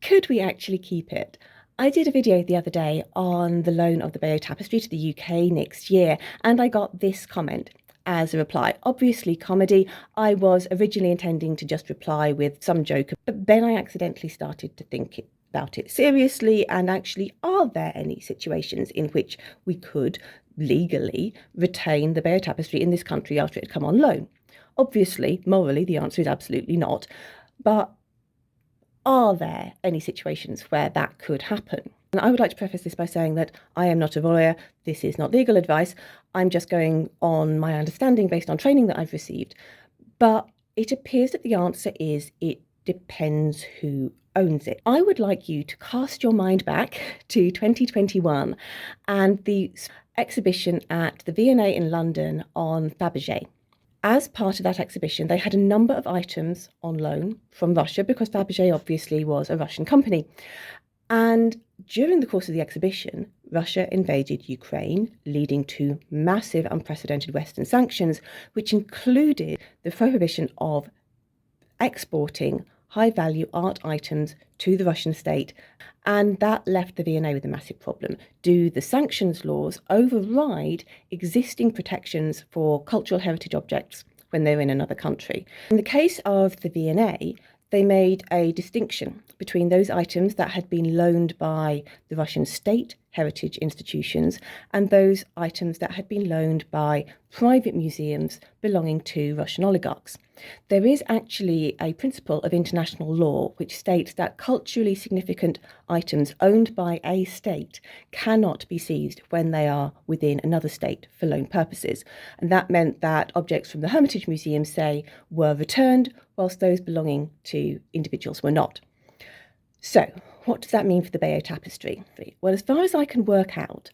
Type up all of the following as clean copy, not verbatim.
Could we actually keep it? I did a video the other day on the loan of the Bayeux tapestry to the UK next year, and I got this comment as a reply. Obviously comedy. I was originally intending to just reply with some joke, but then I accidentally started to think about it seriously, and actually, are there any situations in which we could legally retain the Bayeux tapestry in this country after it had come on loan? Obviously, morally, the answer is absolutely not, but are there any situations where that could happen? And I would like to preface this by saying that I am not a lawyer. This is not legal advice. I'm just going on my understanding based on training that I've received. But it appears that the answer is it depends who owns it. I would like you to cast your mind back to 2021 and the exhibition at the V&A in London on Fabergé. As part of that exhibition, they had a number of items on loan from Russia because Fabergé obviously was a Russian company. And during the course of the exhibition, Russia invaded Ukraine, leading to massive, unprecedented Western sanctions, which included the prohibition of exporting high-value art items to the Russian state, and that left the V&A with a massive problem. Do the sanctions laws override existing protections for cultural heritage objects when they're in another country? In the case of the V&A, they made a distinction between those items that had been loaned by the Russian state heritage institutions and those items that had been loaned by private museums belonging to Russian oligarchs. There is actually a principle of international law which states that culturally significant items owned by a state cannot be seized when they are within another state for loan purposes. And that meant that objects from the Hermitage Museum, say, were returned, whilst those belonging to individuals were not. So, what does that mean for the Bayeux tapestry? Well, as far as I can work out,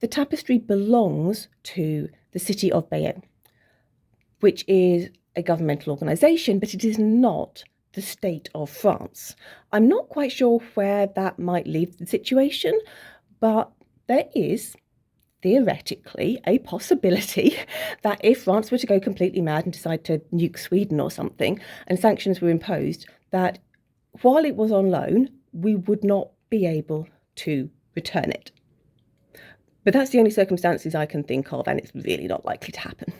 the tapestry belongs to the city of Bayeux, which is a governmental organisation, but it is not the state of France. I'm not quite sure where that might leave the situation, but there is theoretically a possibility that if France were to go completely mad and decide to nuke Sweden or something, and sanctions were imposed, that while it was on loan, we would not be able to return it. But that's the only circumstances I can think of, and it's really not likely to happen.